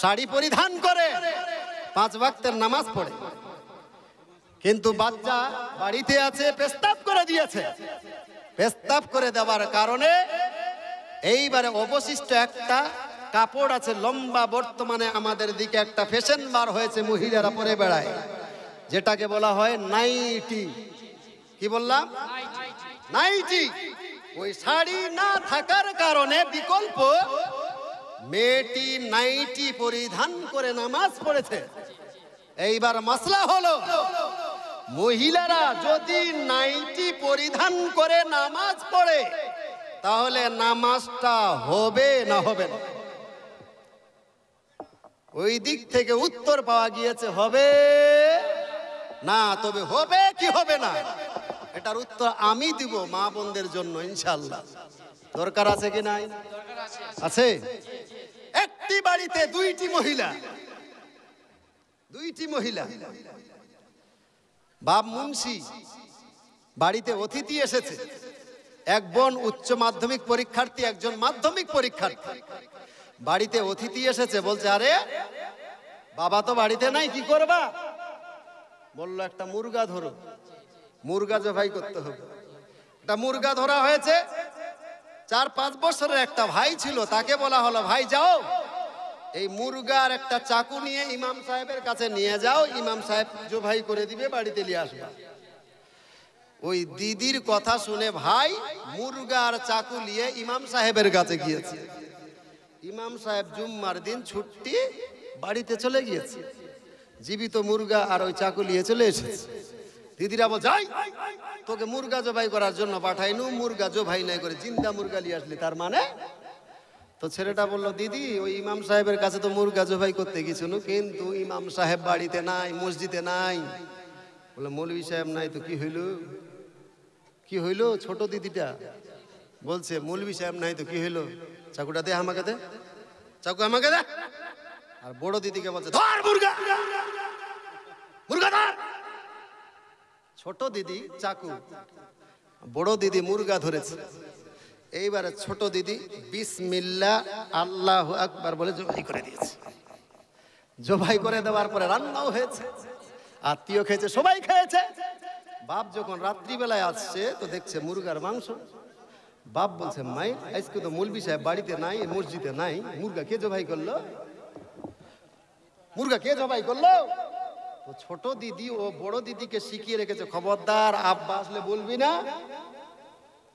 শাড়ি পরিধান করে 5 ওয়াক্তের নামাজ পড়ে, কিন্তু বাচ্চা বাড়িতে আছে, পেশাব করে দিয়েছে। পেশাব করে দেওয়ার কারণে এইবারে অবশিষ্ট একটা কাপড় আছে লম্বা, বর্তমানে আমাদের দিকে একটা ফ্যাশন বার হয়েছে, মহিলারা পরে বেড়ায়, যেটাকে বলা হয় নাইটি। কি বললাম? নাইটি। ওই শাড়ি না থাকার কারণে বিকল্প মেয়েটি নাইটি পরিধান করে নামাজ পড়েছে। এইবার মাসলা হলো, মহিলারা যদি নাইটি পরিধান করে নামাজ পড়ে তাহলে নামাজটা হবে না হবে না? ওই দিক থেকে উত্তর পাওয়া গিয়েছে হবে না। তবে হবে কি হবে না, এটার উত্তর আমি দিব মা বোনদের জন্য ইনশাআল্লাহ। দরকার আছে কি নাই? আছে। একটি বাড়িতে দুইটি মহিলা, বাপ মুন্সি, বাড়িতে অতিথি এসেছে। এক বোন উচ্চ মাধ্যমিক পরীক্ষার্থী, একজন মাধ্যমিক পরীক্ষার্থী। বাড়িতে অতিথি এসেছে, বলছে আরে বাবা তো বাড়িতে নাই, কি করবা? বললো একটা মুরগা ধরো, মুরগা জবাই করতে হবে। একটা মুরগা ধরা হয়েছে। 4-5 বছরের একটা ভাই ছিল, তাকে বলা হলো ভাই যাও এই মুরগার একটা চাকু নিয়ে ইমাম সাহেবের কাছে নিয়ে যাও, ইমাম সাহেব জবাই করে দিবে, বাড়িতে নিয়ে আসবা। ওই দিদির কথা শুনে ভাই মুরগার চাকু নিয়ে ইমাম সাহেবের কাছে গিয়েছে। ইমাম সাহেব জুম্মার দিন ছুটি, বাড়িতে চলে গিয়েছে। জীবিত মুরগা আর ওই চাকু নিয়ে চলে এসেছে। দিদিরা বল যাই তোকে মুরগা জবাই করার জন্য পাঠাইনু, মুরগা জবাই নাই করে জিন্দা মুরগা নিয়ে আসলি, তার মানে? তো ছেলেটা বলল দিদি ওই ইমাম সাহেবের কাছে তো মুরগা জবাই করতে গেছিল, কিন্তু ইমাম সাহেব বাড়িতে নাই, মসজিদে নাই। বললো মৌলভী সাহেব নাই তো কি হইল? কি হইল? ছোট দিদিটা বলছে মৌলভী সাহেব নাই তো কি হইলো, চাকুটা দে আমাকে, দে চাকু আমাকে দে। আর বড় দিদিকে বলছে ধর মুরগা, মুরগা ধর। ছোট দিদি চাকু, বড় দিদি মুরগা ধরেছে। এইবারে ছোট দিদি বিসমিল্লাহ আল্লাহু আকবার বলে জবাই করে দিয়েছে। জবাই করে দেওয়ার পরে রান্নাও হয়েছে, আত্মীয় খেয়েছে, সবাই খেয়েছে। বাপ যখন রাত্রিবেলায় আসছে তো দেখছে মুরগার মাংস। বাপ বলছে মাই আজকে তো মৌলভী সাহেব বাড়িতে নাই, মসজিদে নাই, মুরগা কে জবাই করলো? মুরগা কে জবাই করলো? তো ছোট দিদি ও বড় দিদিকে শিখিয়ে রেখেছে, খবরদার আব্বা আসলে বলবি না,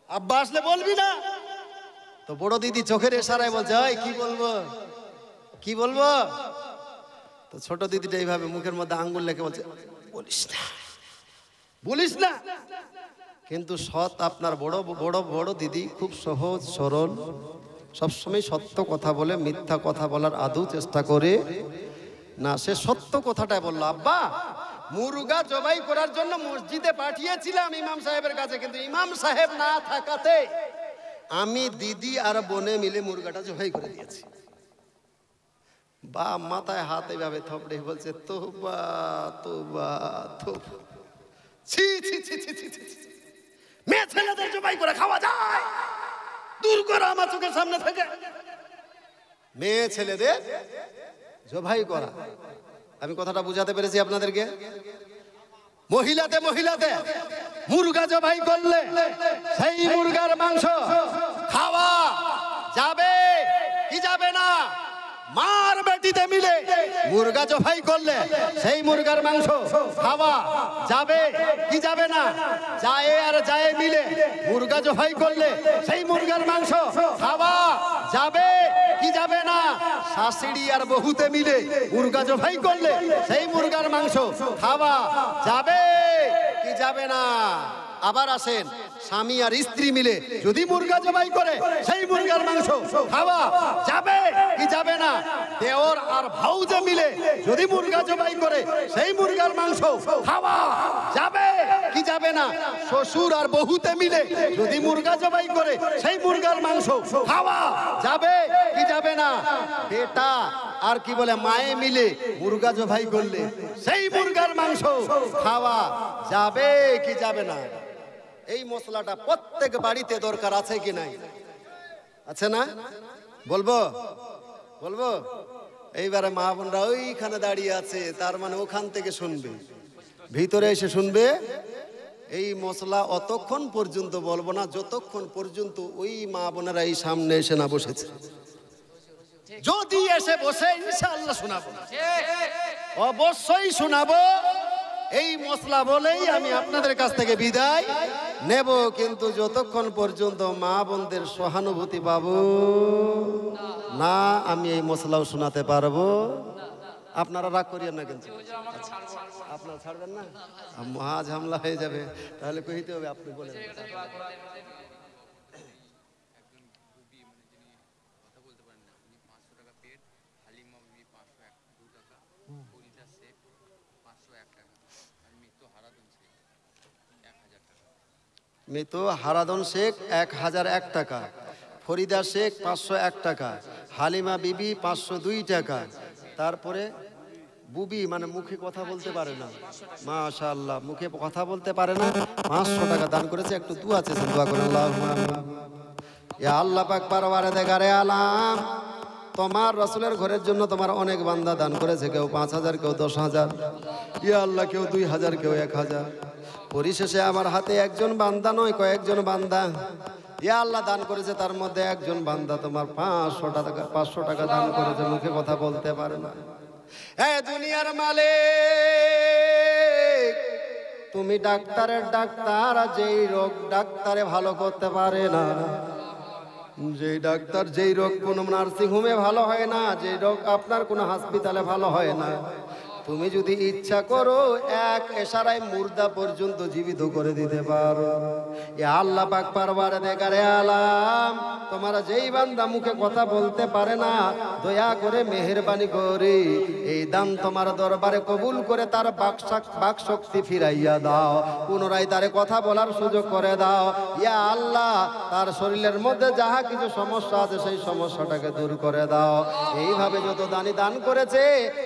আব্বা আসলে বলবি না। তো বড় দিদি চোখের ইশারায় বলছে ওই কি বলবো, কি বলবো? তো ছোট দিদিটা এইভাবে মুখের মধ্যে আঙ্গুল রেখে বলছে বলিস না, বলিস না। কিন্তু সৎ আপনার বড় দিদি খুব সহজ সরল, সবসময় সত্য কথা বলে, মিথ্যা কথা বলার আদৌ চেষ্টা করে না। সে সত্য কথাটাই বললো, আব্বা মুরগা জবাই করার জন্য মসজিদে পাঠিয়েছিলাম ইমাম সাহেবের কাছে, কিন্তু ইমাম সাহেব না থাকাতে আমি দিদি আর বোনে মিলে মুরগাটা জবাই করে দিয়েছি। বা মাথায় হাত এইভাবে থপড়ে বলছে তোবা তোবা তোবা, ছি ছি ছি ছি ছি ছি। মেয়ে ছেলেদের জবাই করে খাওয়া যায়? দূর করো আমার চোখের সামনে থেকে। মেয়ে ছেলেদের জবাই করা, আমি কথাটা বুঝাতে পেরেছি আপনাদেরকে? মহিলাতে মুরগা জবাই করলে সেই মুরগার মাংস খাওয়া যাবে কি যাবে না? মার বেটিতে মিলে মুরগা জবাই করলে সেই মুরগার মাংস খাওয়া যাবে কি যাবে না? যায় আর যায় মিলে মুরগা জবাই করলে সেই মুরগার মাংস খাওয়া যাবে কি যাবে না? শাশুড়ি আর বহুতে মিলে মুরগা জবাই করলে সেই মুরগার মাংস খাওয়া যাবে কি যাবে না? আবার আসেন, স্বামী আর স্ত্রী মিলে যদি মুরগা জবাই করে সেই মুরগার মাংস খাওয়া যাবে কি যাবে না? দেওর আর ভাউজে মিলে যদি মুরগা জবাই করে সেই মুরগার মাংস খাওয়া যাবে কি যাবে না? শ্বশুর আর বহুতে মিলে যদি মুরগা জবাই করে সেই মুরগার মাংস খাওয়া যাবে কি যাবে না? বেটা আর কি বলে মায়ে মিলে মুরগা জবাই করলে সেই মুরগার মাংস খাওয়া যাবে কি যাবে না? এই মশলাটা প্রত্যেক বাড়িতে দরকার আছে কি নাই? আছে না? বলবো এইবারে মা বোনরা ওইখানে দাঁড়িয়ে আছে, তার মানে ওখান থেকে শুনবে, ভিতরে এসে শুনবে। এই মশলা অতক্ষণ পর্যন্ত বলবো না যতক্ষণ পর্যন্ত ওই মা বোনেরা এই সামনে এসে না বসেছে। যদি এসে বসে ইনশাআল্লাহ শোনাবো, অবশ্যই শোনাবো। এই মশলা বলেই আমি আপনাদের কাছ থেকে বিদায় নেব, কিন্তু যতক্ষণ পর্যন্ত মা বোনদের সহানুভূতি পাবো না আমি এই মশলাও শোনাতে পারবো। আপনারা রাগ করিয়েন না, কিন্তু আপনারা ছাড়বেন না, মহা ঝামেলা হয়ে যাবে। তাহলে কইতে হবে, আপনি বলেন। মৃত হারাদন শেখ 1001 টাকা, ফরিদা শেখ 501 টাকা, হালিমা বিবি 502 টাকা, তারপরে বুবি মানে মুখে কথা বলতে পারে না, মাশাআল্লাহ মুখে কথা বলতে পারে না, 500 টাকা দান করেছে। একটু দোয়া চেয়েছেন, দোয়া করেন। আল্লাহুম্মা ইয়া আল্লাহ পাক পারওয়ারদিগারে আলাম, তোমার রাসূলের ঘরের জন্য তোমার অনেক বান্দা দান করেছে, কেউ 5000, কেউ 10000, ইয়া আল্লাহ কেউ 2000, কেউ 1000। পরিশেষে আমার হাতে একজন বান্দা নয়, কয়েকজন বান্দা ইয়া আল্লাহ দান করেছে, তার মধ্যে একজন বান্দা তোমার 500 টাকা দান করেছে, মুখে কথা বলতে পারে না। হে দুনিয়ার মালিক, তুমি ডাক্তারের ডাক্তার, যেই রোগ ডাক্তারে ভালো করতে পারে না, যেই ডাক্তার যেই রোগ কোনো নার্সিং হোমে ভালো হয় না, যেই রোগ আপনার কোনো হসপিটালে ভালো হয় না, তুমি যদি ইচ্ছা করো এক ইশারায় মুর্দা পর্যন্ত জীবিত করে দিতে পারো। ইয়া আল্লাহ পাক পারওয়ারদিগারে আলাম, তোমারা যেই বান্দা মুখে কথা বলতে পারে না, দয়া করে মেহেরবানি করে এই দান তোমার দরবারে কবুল করে তার বাক শক্তি ফিরাইয়া দাও, পুনরায় তারে কথা বলার সুযোগ করে দাও। ইয়া আল্লাহ তার শরীরের মধ্যে যাহা কিছু সমস্যা আছে সেই সমস্যাটাকে দূর করে দাও। এইভাবে যত দানি দান করেছে,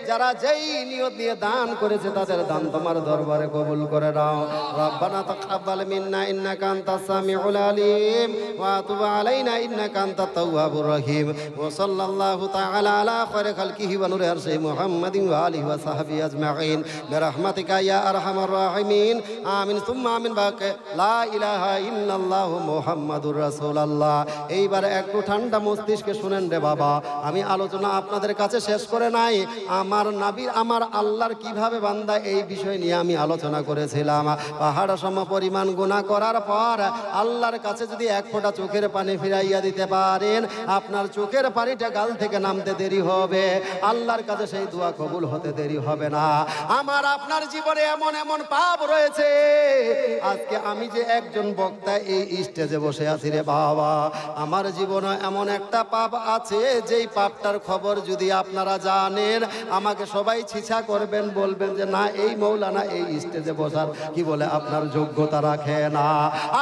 যারা যেই নিয়ত দিয়ে দান করেছে, তাদের দান তোমার দরবারে কবুল করে নাও। রব্বানা তাকাব্বাল মিন্না ইন্নাকা আনতাস সামিউল আলিম ওয়া তুব আলাইনা ইন্নাকা আনতাত তাওয়াবুর রহিম। ওয়া সাল্লাল্লাহু তাআলা আলা খায়রি খালকিহি ওয়া নূরি আরশি মুহাম্মাদিন ওয়া আলিহি ওয়া সাহবিহি আজমাইন বিরহমাতিকা ইয়া আরহামার রাহিমিন। আমিন সুম্মা আমিন। বাকে লা ইলাহা ইল্লাল্লাহু মুহাম্মাদুর রাসূলুল্লাহ। এইবার একটু ঠান্ডা মস্তিষ্কে শুনেন রে বাবা, আমি আলোচনা আপনাদের কাছে শেষ করে নাই। আমার নবী আমার আল্লাহর কিভাবে বান্দা, এই বিষয় নিয়ে আমি আলোচনা করেছিলাম। পাহাড় সম পরিমাণ গুনাহ করার পর আল্লাহর কাছে যদি এক ফোঁটা চোখের পানি ফিরাইয়া দিতে পারেন, আপনার চোখের পানিটা গাল থেকে নামতে দেরি হবে, আল্লাহর কাছে সেই দোয়া কবুল হতে দেরি হবে না। আমার আপনার জীবনে এমন এমন পাপ রয়েছে, আজকে আমি যে একজন বক্তা এই স্টেজে বসে আছি রে বাবা, আমার জীবনে এমন একটা পাপ আছে, যেই পাপটার খবর যদি আপনারা জানেন, আমাকে সবাই ছিছা করবেন, বলবেন যে না এই মৌলানা এই স্টেজে বসার কি বলে আপনার যোগ্যতা রাখে না।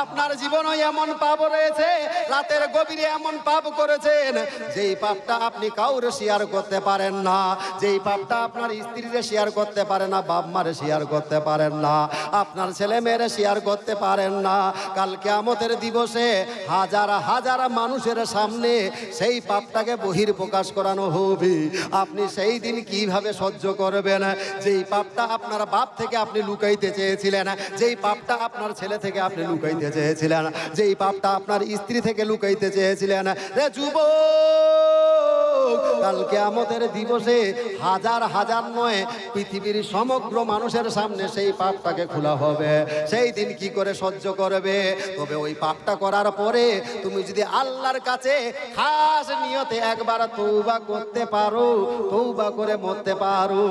আপনার জীবনে এমন পাপ রয়েছে, রাতের গভীরে এমন পাপ করেছেন, যেই পাপটা আপনি কাউরে শেয়ার করতে পারেন না, যেই পাপটা আপনার স্ত্রীরে শেয়ার করতে পারেন না, বাপ মারে শেয়ার করতে পারেন না, আপনার ছেলে মেয়েরে শেয়ার করতে পারেন না। কাল কিয়ামতের দিবসে হাজার হাজার মানুষের সামনে সেই পাপটাকে বহির প্রকাশ করানো হবে। আপনি সেই দিন কিভাবে সহ্য করবেন? যেই পাপটা আপনার বাপ থেকে আপনি লুকাইতে চেয়েছিলেন, যেই পাপটা আপনার ছেলে থেকে আপনি লুকাইতে চেয়েছিলেন, যেই পাপটা আপনার স্ত্রী থেকে লুকাইতে চেয়েছিলেন, রে যুবক, কাল কিয়ামতের দিবসে হাজার হাজার নয়, পৃথিবীর সমগ্র মানুষের সামনে সেই পাপটাকে খোলা হবে। সেই দিন কি করে সহ্য করবে? তবে ওই পাপটা করার পরে তুমি যদি আল্লাহর কাছে খাস নিয়তে একবার তওবা করতে পারো, তওবা করে মরতে পারো,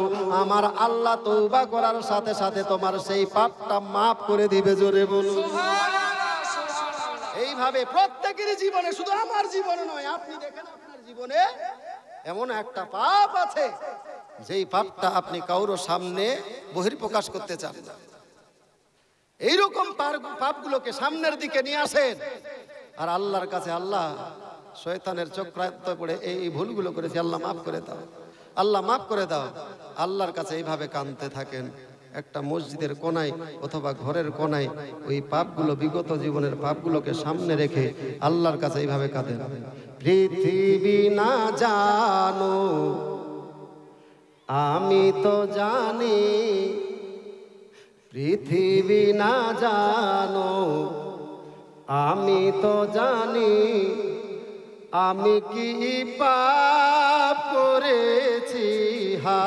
আমার আল্লাহ তওবা করার সাথে সাথে তোমার সেই পাপটা মাফ করে দিবে। জোরে বলুন এইভাবে প্রত্যেকের জীবনে, শুধু আমার জীবনে নয়, আপনি দেখেন আপনার জীবনে এমন একটা পাপ আছে, যেই পাপটা আপনি কারো সামনে বহির্প্রকাশ করতে চান না। এইরকম পাপগুলোকে সামনের দিকে নিয়ে আসেন, আর আল্লাহর কাছে, আল্লাহ শয়তানের চক্রান্তে পড়ে এই ভুলগুলো করেছি, আল্লাহ মাফ করে দাও, আল্লাহ মাফ করে দাও। আল্লাহর কাছে এইভাবে কাঁদতে থাকেন। একটা মসজিদের কোনায় অথবা ঘরের কোনায় ওই পাপগুলো, বিগত জীবনের পাপগুলোকে সামনে রেখে আল্লাহর কাছে এইভাবে কাঁদেন। পৃথিবী না জানো আমি তো জানি পৃথিবী না জানো, আমি তো জানি আমি কি পাপ করেছি। হা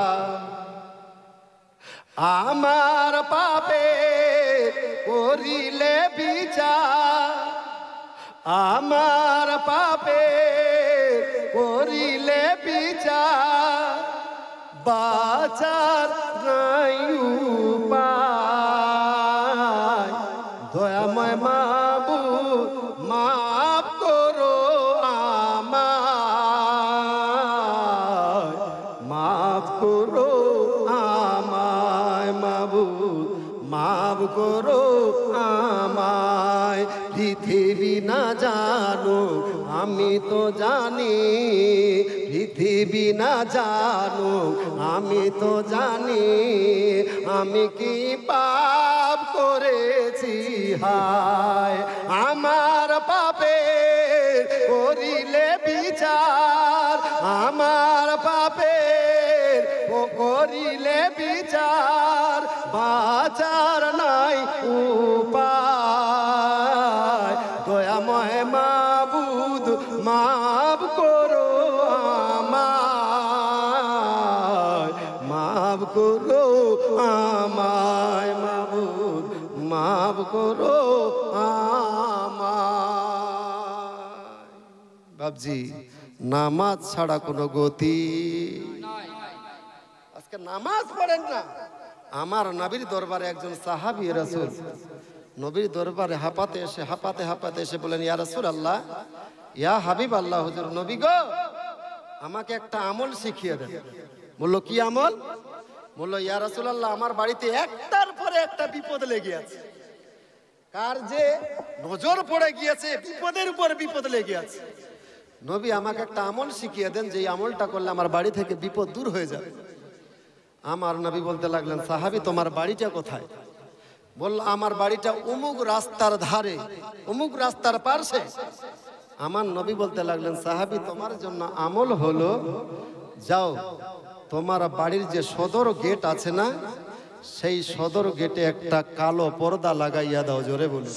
আমার পাপে করিলে বিচার, আমার পাপে করিলে বিচার, বাঁচার নাই উপায়। দয়াময় মাবুদ মাফ করো আমায়, মাফ করো আমায় মাবুদ, মাফ করো আমায়। পৃথিবী না জানো, আমি তো জানি পৃথিবী না জানো, আমি তো জানি আমি কি পাপ করেছি। হায় আমার পাপে করিলে বিচার, আমার পাপে করিলে বিচার, বাঁচার নাই উপায়। দয়াময় মাবুদ মাফ করো আমায়, মাফ করো আমায় মাবুদ, মাফ করো আমায়। বাবজি, নামাজ ছাড়া কোনো গতি। আজকে নামাজ পড়েন না। আমার নবীর দরবারে একজন সাহাবী রাসূল নবীর দরবারে হাঁপাতে এসে বলেন, ইয়া রাসূলুল্লাহ, ইয়া হাবিব আল্লাহ, হুজুর নবী গো, আমাকে একটা আমল শিখিয়ে দেন। বলল, কি আমল? বলল, ইয়া রাসূলুল্লাহ, আমার বাড়িতে একটার পরে একটা বিপদ লেগে আছে। কার যে নজর পড়ে গিয়েছে, বিপদের উপর বিপদ লেগে আছে। নবী আমাকে একটা আমল শিখিয়ে দেন, যে আমলটা করলে আমার বাড়ি থেকে বিপদ দূর হয়ে যাবে। আমার নবী বলতে লাগলেন, সাহাবী, তোমার বাড়িটা কোথায়? বলল, আমার বাড়িটা অমুক রাস্তার ধারে, অমুক রাস্তার পাশে। আমার নবী বলতে লাগলেন, সাহাবী, তোমার জন্য আমল হলো, যাও তোমার বাড়ির যে সদর গেট আছে না, সেই সদর গেটে একটা কালো পর্দা লাগাইয়া দাও। জোরে বলুন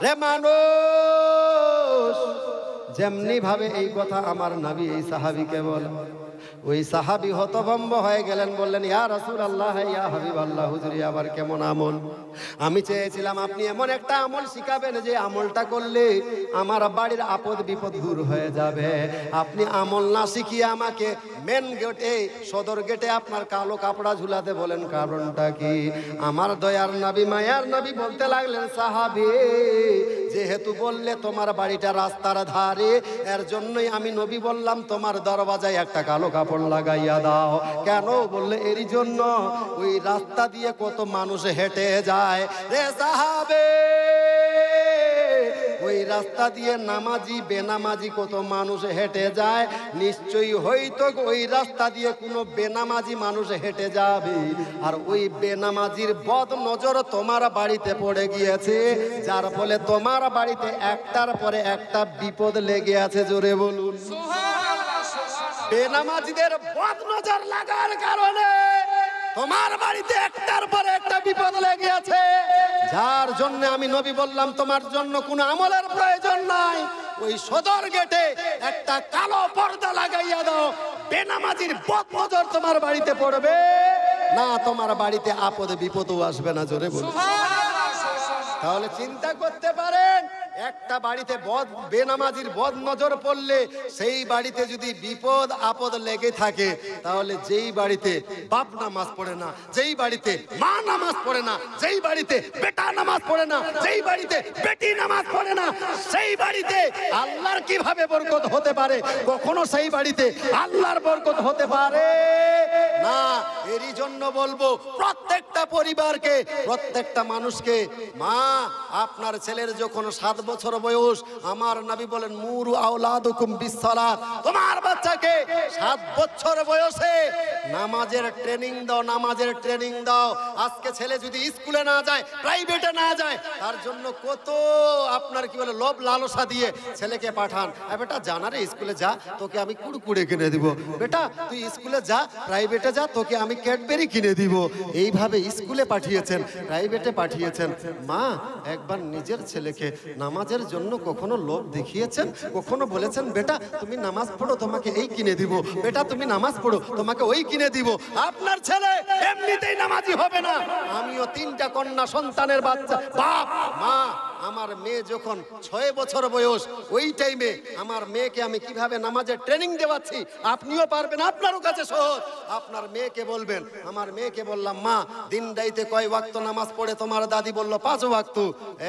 রে মানুষ। যেমনি ভাবে এই কথা আমার নবী এই সাহাবীকে বলে, ওই সাহাবী হতভম্ব হয়ে গেলেন, বললেন, ইয়া রাসূলুল্লাহ, ইয়া হাবিবাল্লাহ, হুজুর আবার কেমন আমল? আমি চেয়েছিলাম আপনি এমন একটা আমল শিখাবেন যে আমলটা করলে আমার বাড়ির আপদ বিপদ দূর হয়ে যাবে। আপনি আমল না শিখিয়ে আমাকে মেন গেটে, সদর গেটে আপনার কালো কাপড়া ঝুলাতে বলেন, কারণটা কি? আমার দয়ার নবী, মায়ার নবী বলতে লাগলেন, সাহাবী, যেহেতু বললে তোমার বাড়িটা রাস্তার ধারে, এর জন্যই আমি নবী বললাম তোমার দরওয়াজায় একটা কালো কাপড় লাগাইয়া দাও। কেন? বললে, এরই জন্য ওই রাস্তা দিয়ে কত মানুষ হেঁটে যায় রে সাহাবে, ওই রাস্তা দিয়ে নামাজি বেনামাজি কত মানুষ হেঁটে যায়। নিশ্চয়ই হয়তো ওই রাস্তা দিয়ে কোনো বেনামাজি মানুষ হেঁটে যাবে, আর ওই বেনামাজির বদ নজর তোমার বাড়িতে পড়ে গিয়েছে, যার ফলে তোমার বাড়িতে একটার পরে একটা বিপদ লেগে আছে। জোরে বলুন। বেনামাজিদের বদ নজর লাগার কারণে তোমার বাড়িতে একটার পরে একটা বিপদ লেগে আছে, যার জন্য আমি নবী বললাম তোমার জন্য কোনো আমলের প্রয়োজন নাই, ওই সদর গেটে একটা কালো পর্দা লাগাইয়া দাও। বেনামাজির বদ নজর তোমার বাড়িতে পড়বে না, তোমার বাড়িতে আপদ বিপদও আসবে না। জোরে বলুন। তাহলে চিন্তা করতে পারেন, একটা বাড়িতে বেনামাজির বদ নজর পড়লে, সেই বাড়িতে যদি বিপদ আপদ লেগে থাকে, তাহলে যেই বাড়িতে বাপ নামাজ পড়ে না, যেই বাড়িতে মা নামাজ পড়ে না, যেই বাড়িতে বেটা নামাজ পড়ে না, যেই বাড়িতে বেটি নামাজ পড়ে না, সেই বাড়িতে আল্লাহর কিভাবে বরকত হতে পারে? কখনো সেই বাড়িতে আল্লাহর বরকত হতে পারে না। এরই জন্য বলবো, প্রত্যেকটা পরিবারকে, প্রত্যেকটা মানুষকে, মা, আপনার ছেলের যখন 7 বছর বয়স, আমার নবী বলেন, মুরু আওলাদুকুম বিসসালাত, তোমার বাচ্চাকে 7 বছর বয়সে নামাজের ট্রেনিং দাও, নামাজের ট্রেনিং দাও। আজকে ছেলে যদি স্কুলে না যায়, প্রাইভেটে না যায়, তার জন্য কত আপনার কি বলে লোভ লালসা দিয়ে ছেলেকে পাঠান। বেটা জানা রে স্কুলে যা, তোকে আমি কুড়কুড়ে কিনে দিব। বেটা তুই স্কুলে যা, প্রাইভেটে যা, তোকে আমি ক্যাডবেরি কিনে দিব। এইভাবে স্কুলে পাঠিয়েছেন, প্রাইভেটে পাঠিয়েছেন। মা একবার নিজের ছেলেকে নামাজের জন্য কখনো লোভ দেখিয়েছেন? কখনো বলেছেন বেটা তুমি নামাজ পড়ো, তোমাকে এই কিনে দিব, বেটা তুমি নামাজ পড়ো, তোমাকে ওই কিনে দিব? আপনার ছেলে এমনিতেই নামাজি হবে না। আমিও 3টা কন্যা সন্তানের বাচ্চা বাপ মা। আমার মেয়ে যখন 6 বছর বয়স, ওই টাইমে আমার মেয়েকে আমি কিভাবে নামাজের ট্রেনিং দেওয়াচ্ছি আপনিও পারবেন, আপনারও কাছে সহজ। আপনার মেয়েকে বলবেন, আমার মেয়েকে বললাম মা দিন রাইতে কয় ওয়াক্ত নামাজ পড়ে? তোমার দাদি বলল 5 ওয়াক্ত।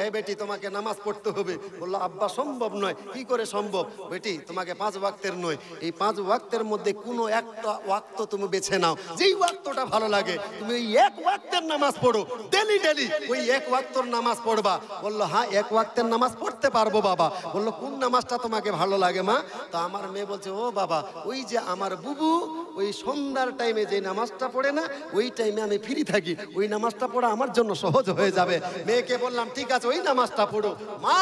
এই বেটি তোমাকে নামাজ পড়তে হবে। বললো আব্বা সম্ভব নয়। কি করে সম্ভব? বেটি তোমাকে 5 ওয়াক্তের নয়, এই 5 ওয়াক্তের মধ্যে কোনো একটা ওয়াক্ত তুমি বেছে নাও, যেই ওয়াক্তটা ভালো লাগে তুমি ওই 1 ওয়াক্তের নামাজ পড়ো, ডেলি ডেলি ওই 1 ওয়াক্তর নামাজ পড়বা। বললো হ্যাঁ 1 ওয়াক্তের নামাজ পড়তে পারবো বাবা। বললো কোন নামাজটা তোমাকে ভালো লাগে মা? তো আমার মেয়ে বলছে ও বাবা ওই যে আমার বুবু ওই সন্ধ্যার টাইমে যে নামাজটা পড়ে না, ওই টাইমে আমি ফ্রি থাকি, ওই নামাজটা পড়া আমার জন্য সহজ হয়ে যাবে। মেয়েকে বললাম ঠিক আছে ওই নামাজটা পড়ো। মা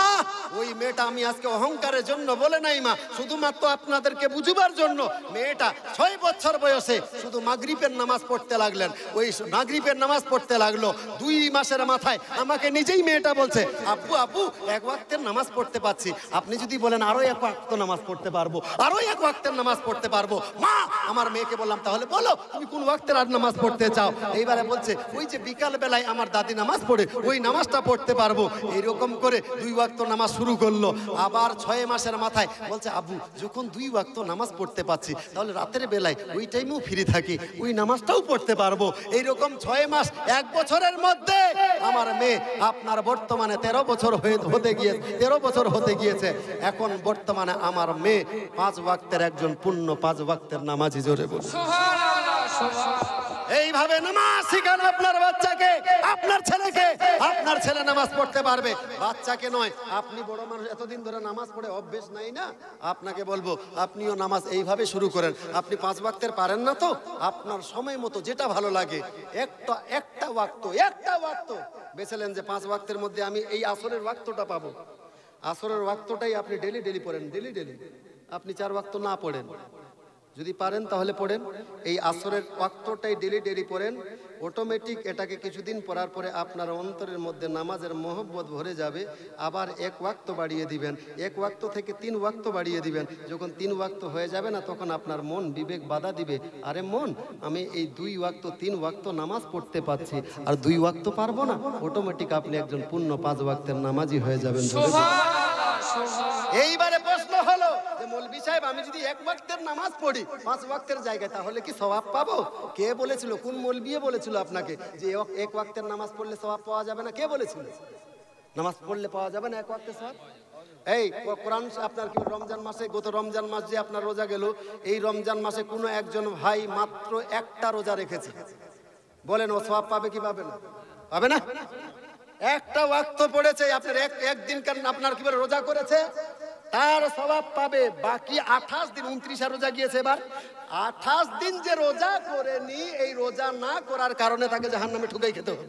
ওই মেয়েটা আমি আজকে অহংকারের জন্য বলে নাই মা, শুধুমাত্র আপনাদেরকে বুঝবার জন্য। মেয়েটা 6 বছর বয়সে শুধু মাগরিবের নামাজ পড়তে লাগলেন। ওই মাগরিবের নামাজ পড়তে লাগলো। 2 মাসের মাথায় আমাকে নিজেই মেয়েটা বলছে আব্বু আব্বু 1 ওয়াক্তের নামাজ পড়তে পারছি, আপনি যদি বলেন আরো 1 ওয়াক্ত নামাজ পড়তে পারবো, আরো 1 ওয়াক্তের নামাজ পড়তে পারবো। মা আমার মেয়েকে বললাম তাহলে বলো তুমি কোন ওয়াক্তের আর নামাজ পড়তে চাও? এইবারে বলছে ওই যে বিকাল বেলায় আমার দাদি নামাজ পড়ে ওই নামাজটা পড়তে পারবো। এইরকম করে 2 ওয়াক্ত নামাজ শুরু করলো। আবার 6 মাসের মাথায় বলছে আব্বু যখন 2 ওয়াক্ত নামাজ পড়তে পারছি, তাহলে রাতের বেলায় ওই টাইমেও ফ্রি থাকি, ওই নামাজটাও পড়তে পারবো। এইরকম 6 মাস 1 বছরের মধ্যে আমার মেয়ে আপনার বর্তমানে 13 বছর হতে গিয়েছে, 13 বছর হতে গিয়েছে। এখন বর্তমানে আমার মেয়ে 5 ওয়াক্তের একজন পূর্ণ 5 ওয়াক্তের নামাজি। জোরে বলুন এইভাবে নামাজ শিখান আপনার বাচ্চাকে, আপনার ছেলেকে। আপনার ছেলে নামাজ পড়তে পারবে, বাচ্চাকে নয়। আপনি বড় মানুষ, এতদিন ধরে নামাজ পড়ে অভ্যেস নাই না, আপনাকে বলবো আপনিও নামাজ এইভাবে শুরু করেন। আপনি 5 ওয়াক্তের পারেন না তো আপনার সময় মতো যেটা ভালো লাগে একটা ওয়াক্ত বেছেলেন যে 5 ওয়াক্তের মধ্যে আমি এই আসরের ওয়াক্তটা পাবো। আসরের ওয়াক্তটাই আপনি ডেলি ডেলি পড়েন, ডেলি ডেলি। আপনি 4 ওয়াক্ত না পড়েন, যদি পারেন তাহলে পড়েন। এই আসরের ওয়াক্তটাই ডেলি ডেলি পড়েন। অটোমেটিক এটাকে কিছুদিন পড়ার পরে আপনার অন্তরের মধ্যে নামাজের মহব্বত ভরে যাবে। আবার 1 ওয়াক্ত বাড়িয়ে দিবেন, 1 ওয়াক্ত থেকে 3 ওয়াক্ত বাড়িয়ে দিবেন। যখন 3 ওয়াক্ত হয়ে যাবে না, তখন আপনার মন বিবেক বাধা দিবে, আরে মন আমি এই 2 ওয়াক্ত 3 ওয়াক্ত নামাজ পড়তে পারছি, আর 2 ওয়াক্ত পারবো না। অটোমেটিক আপনি একজন পূর্ণ 5 ওয়াক্তের নামাজি হয়ে যাবেন। এইবারে প্রশ্ন হলো যে মৌলভী সাহেব আমি যদি 1 ওয়াক্তের নামাজ পড়ি 5 ওয়াক্তের জায়গায়, তাহলে কি সওয়াব পাবো? কে বলেছিল? কোন মৌলভী বলেছিল আপনাকে যে 1 ওয়াক্তের নামাজ পড়লে সওয়াব পাওয়া যাবে না? কে বলেছিল নামাজ পড়লে পাওয়া যাবে না 1 ওয়াক্তের সওয়াব? এই কোরআন আপনার কি রমজান মাসে, গত রমজান মাস যে আপনার রোজা গেল, এই রমজান মাসে কোনো একজন ভাই মাত্র 1টা রোজা রেখেছে, বলেন ও সওয়াব পাবে কি পাবে না? পাবে না। 1টা ওয়াক্ত পড়েছে, আপনার একদিন আপনার কি রোজা করেছে, তার সওয়াব পাবে। বাকি 28 দিন, 29 রোজা গিয়েছে, এবার 28 দিন যে রোজা করেনি, এই রোজা না করার কারণে তাকে জাহান্নামে ঠুকাই খেতে হবে,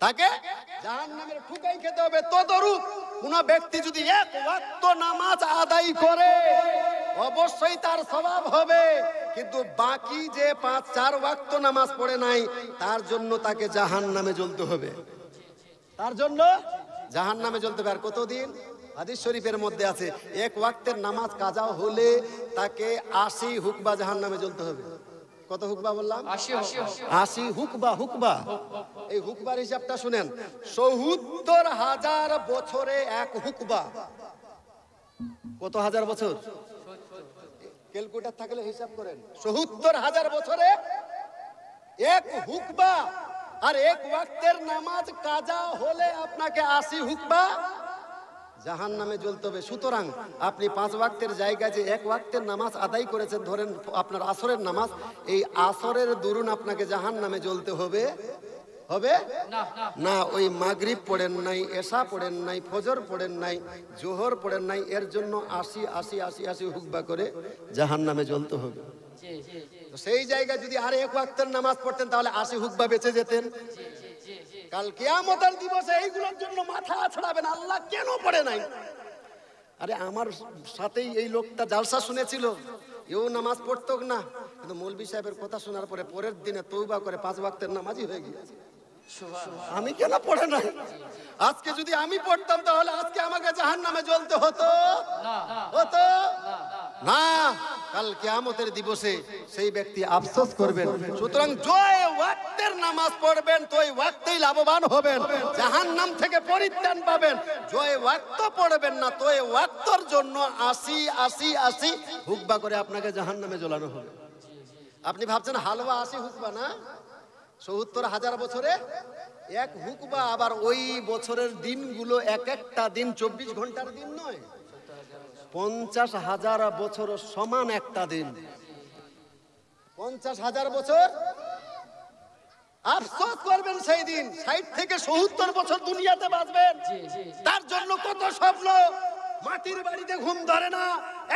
তাকে জাহান্নামের ঠুকাই খেতে হবে। তদরূপ কোন ব্যক্তি যদি 1 ওয়াক্ত নামাজ আদায় করে অবশ্যই তার সওয়াব হবে, কিন্তু বাকি যে 4 ওয়াক্ত নামাজ পড়ে নাই তার জন্য তাকে জাহান্নামে জ্বলতে হবে, তার জন্য জাহান্নামে জ্বলতে হবে। আর কতদিন? হাদিস শরীফের মধ্যে আছে 1 ওয়াক্তের নামাজ কাজা হলে তাকে 80 হুকবা জাহান্নামে জ্বলতে হবে। কত হুকবা বললাম? 80 হুকবা। এই হুকবার হিসাবটা শুনেন, ৭০,০০০ বছরে 1 হুকবা। কত হাজার বছর? ক্যালকুলেটর থাকলে হিসাব করেন। ৭০,০০০ বছরে 1 হুকবা। আর 1 ওয়াক্তের নামাজ কাজা হলে আপনাকে 80 হুকবা জাহান্নামে জ্বলতে হবে। সুতরাং আপনি 5 ওয়াক্তের জায়গায় যে 1 ওয়াক্তের নামাজ আদায় করেছেন, ধরেন আপনার আসরের নামাজ, এই আসরের দরুন আপনাকে জাহান্নামে জ্বলতে হবে না। ওই মাগরিব পড়েন নাই, এশা পড়েন নাই, ফজর পড়েন নাই, জোহর পড়েন নাই, এর জন্য 80 হুকবা করে জাহান্নামে জ্বলতে হবে। সেই জায়গায় যদি আর এক ওয়াক্তের নামাজ পড়তেন তাহলে 80 হুকবা বেঁচে যেতেন। কাল কিয়ামতের দিবসে এইগুলোর জন্য মাথা আছড়াবেন, আল্লাহ কেন পড়ে নাই। আরে আমার সাথেই এই লোকটা জালসা শুনেছিল, এও নামাজ পড়তো না, কিন্তু মৌলভী সাহেবের কথা শোনার পরে পরের দিনে তওবা করে 5 ওয়াক্তের নামাজই হয়ে গিয়েছে। আমি কেন পড়ে না? আজকে যদি আমি পড়তাম তাহলে আজকে আমাকে জাহান্নামে জ্বলতে হতো হতো না। কাল কিয়ামতের দিবসে সেই ব্যক্তি আফসোস করবেন। সুতরাং জয় ওয়াক্তের নামাজ পড়বেন তো ওই ওয়াক্তেই লাভবান হবেন, জাহান্নাম থেকে পরিত্রাণ পাবেন। জয় ওয়াক্ত পড়বেন না তো এই ওয়াক্তর জন্য 80 হুকবা করে আপনাকে জাহান্নামে জ্বলানো হবে। আপনি ভাবছেন হালুয়া 80 হুকবা না, ৭০,০০০ বছরে এক হুকবা। আবার ওই বছরের দিনগুলো এক একটা দিন 24 ঘন্টার দিন নয়, 50,০০০ বছর সমান একটা দিন। 50,০০০ বছর আফসোস করবেন সেই দিন। 60 থেকে 70 বছর দুনিয়াতে বাঁচবেন, তার জন্য কত স্বপ্ন। মাটির বাড়িতে ঘুম ধরে না,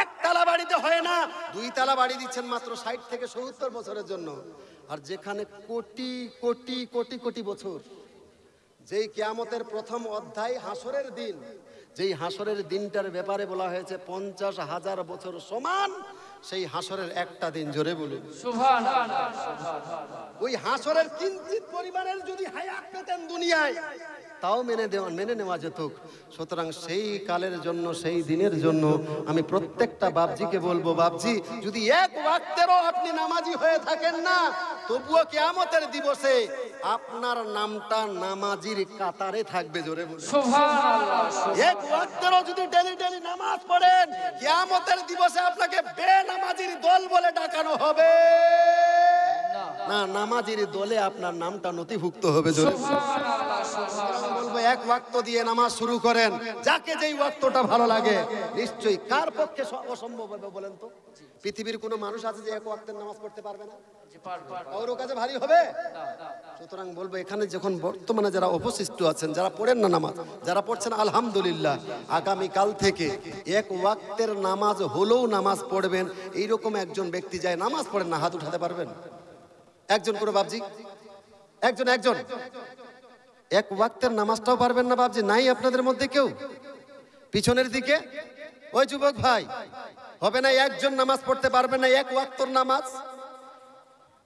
একতলা বাড়িতে হয় না, 2 তলা বাড়ি দিচ্ছেন মাত্র 60 থেকে 70 বছরের জন্য। আর যেখানে কোটি কোটি কোটি কোটি বছর, যেই কিয়ামতের প্রথম অধ্যায় হাসরের দিন, যেই হাসরের দিনটার ব্যাপারে বলা হয়েছে 50,০০০ বছর সমান, সেই হাসরের একটা দিন, জোরে বলুন সুবহানাল্লাহ। ওই হাসরের কিঞ্চিত পরিমাণের যদি হায়াত পেতেন দুনিয়ায় তাও মেনে নেওয়া যেত। সুতরাং সেই কালের জন্য, সেই দিনের জন্য আমি প্রত্যেকটা বাপজিকে বলবো, বাপজি যদি এক ওয়াক্তেরও আপনি নামাজি হয়ে থাকেন না, তবুও কিয়ামতের দিবসে আপনার নামটা নামাজির কাতারে থাকবে, জোরে বলুন সুবহানাল্লাহ। এক ওয়াক্তেরও যদি ডেলি নামাজ পড়েন, কিয়ামতের দিবসে আপনাকে বেনামাজির দল বলে ডাকানো হবে না, নামাজির দলে আপনার নামটা নথিভুক্ত হবে, জোরে সুবহানাল্লাহ। বলবো এক ওয়াক্ত দিয়ে নামাজ শুরু করেন, যাকে যেই ওয়াক্তটা ভালো লাগে। নিশ্চয়ই কার পক্ষে অসম্ভব হবে বলেন তো? পৃথিবীর কোনো মানুষ আছে যে এক ওয়াক্তের নামাজ পড়তে পারবে না? ওর কাছে ভারী হবে। সুতরাং বলবো এখানে যখন বর্তমানে যারা অবশিষ্ট আছেন, যারা পড়েন না নামাজ, যারা পড়ছেন আলহামদুলিল্লাহ, আগামী কাল থেকে এক ওয়াক্তের নামাজ হলেও নামাজ পড়বেন। এইরকম একজন ব্যক্তি যায় নামাজ পড়েন না, হাত উঠাতে পারবেন? একজন করে বাপজি, একজন এক ওয়াক্তের নামাজটাও পারবেন না বাপজি? নাই আপনাদের মধ্যে কেউ? পিছনের দিকে ওই যুবক ভাই, হবে না একজন নামাজ পড়তে পারবেন না এক ওয়াক্তের নামাজ?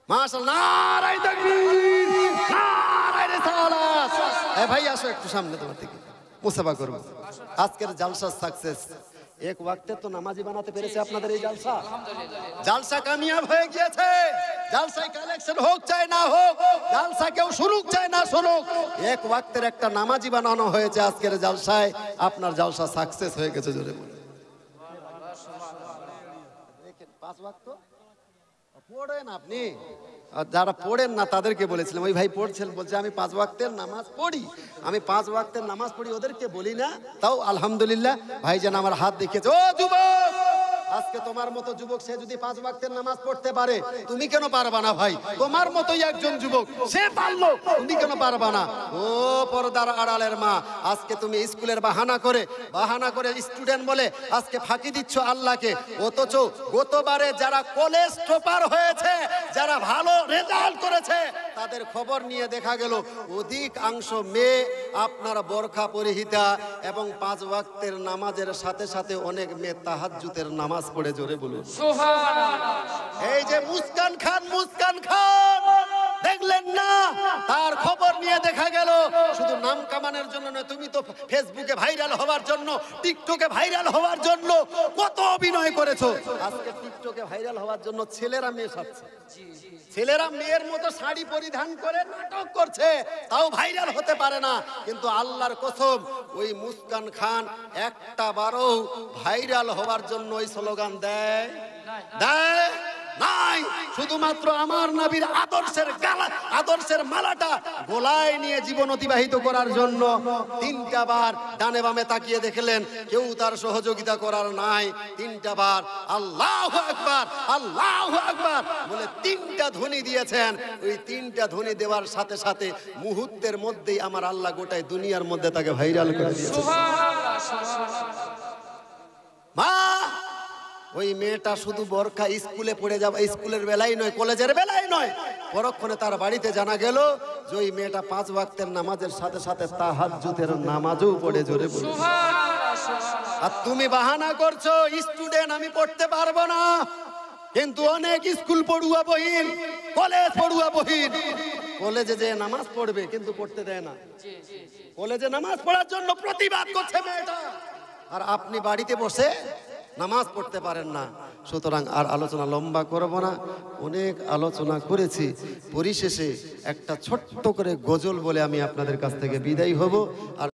মাশাআল্লাহ, নারায়ে তাকবীর, নারায়ে রিসালাত। এ ভাই আসো একটু সামনে, তোমার দিকে মুসাফা করব। আজকের জালসা সাকসেস, এক ওয়াক্তে তো নামাজি বানাতে পেরেছে আপনাদের এই জালসা। জালসা কামিয়াব হয়ে গিয়েছে। জালসায় কালেকশন হোক চাই না হোক, জালসা কেউ শুরুক চাই না শুরুক, এক ওয়াক্তের একটা নামাজি বানানো হয়েছে আজকের জালসায়। আপনার জালসা সাকসেস হয়ে গেছে, জোরে বলুন। দেখেন 5 ওয়াক্ত পড়েন আপনি। যারা পড়েন না তাদেরকে বলেছিলাম, ওই ভাই পড়ছেন, বলছে আমি 5 ওয়াক্তের নামাজ পড়ি, আমি 5 ওয়াক্তের নামাজ পড়ি, ওদেরকে বলি না। তাও আলহামদুলিল্লাহ ভাইজান আমার হাত দেখিয়েছে। ও যুবক, আজকে তোমার মতো যুবক সে যদি 5 ওয়াক্তের নামাজ পড়তে পারে, তুমি কেন পারবা না ভাই? তোমার মতোই একজন যুবক সে পারলো, তুমি কেন পারবা না? ও পর্দার আড়ালের মা, আজকে তুমি স্কুলের বাহানা করে স্টুডেন্ট বলে আজকে ফাঁকি দিচ্ছ আল্লাহকে। অথচ গতবারে যারা কলেজ টপার হয়েছে, যারা ভালো রেজাল্ট করেছে, তাদের খবর নিয়ে দেখা গেল অধিকাংশ মেয়ে আপনার বোরখা পরিহিতা এবং 5 ওয়াক্তের নামাজের সাথে সাথে অনেক মেয়ে তাহাজ্জুদের নামাজ পড়ে, জোরে বলুন সুবহানাল্লাহ। এই যে মুস্কান খান দেখলেন না, তার খবর নিয়ে দেখা গেল শুধু নাম কামানোর জন্য নয়, তুমি তো ফেসবুকে ভাইরাল হওয়ার জন্য, টিকটকে ভাইরাল হওয়ার জন্য কত অভিনয় করেছো। আজকে টিকটকে ভাইরাল হওয়ার জন্য ছেলেরা মেয়ে সাজছে, ছেলেরা মেয়ের মতো শাড়ি পরিধান করে নাটক করছে, তাও ভাইরাল হতে পারে না। কিন্তু আল্লাহর কসম, ওই মুস্কান খান একটা বারও ভাইরাল হওয়ার জন্য ওই স্লোগান দেয় নাই। শুধুমাত্র আমার নবীর আদর্শের মালাটা গলায় নিয়ে জীবন অতিবাহিত করার জন্য 3টা বার ডানে বামে তাকিয়ে দেখলেন, কেউ তার সহযোগিতা করার নাই। 3টা বার আল্লাহু আকবার, আল্লাহু আকবার বলে 3টা ধ্বনি দিয়েছেন। ওই 3টা ধ্বনি দেওয়ার সাথে সাথে মুহূর্তের মধ্যেই আমার আল্লাহ গোটায় দুনিয়ার মধ্যে তাকে ভাইরাল করে দিয়েছে। সুবহানাল্লাহ, সুবহানাল্লাহ। মা ওই মেয়েটা শুধু বোরখা স্কুলে পড়ে যাবে, স্কুলের বেলায় নয়, কলেজের বেলায় নয়, পরক্ষণে তার বাড়িতে জানা গেল যে ওই মেয়েটা 5 ওয়াক্তের নামাজের সাথে সাথে তাহাজ্জুদের নামাজও পড়ে, জোরে বলে। আর তুমি বাহানা করছো স্টুডেন্ট, আমি পড়তে পারবো না। কিন্তু অনেক স্কুল পড়ুয়া বহিন, কলেজ পড়ুয়া বহিন কলেজে যে নামাজ পড়বে কিন্তু পড়তে দেয় না। কলেজে নামাজ পড়ার জন্য প্রতিবাদ করছে মেয়েটা, আর আপনি বাড়িতে বসে নামাজ পড়তে পারেন না। সুতরাং আর আলোচনা লম্বা করব না, অনেক আলোচনা করেছি। পরিশেষে একটা ছোট্ট করে গজল বলে আমি আপনাদের কাছ থেকে বিদায় হব। আর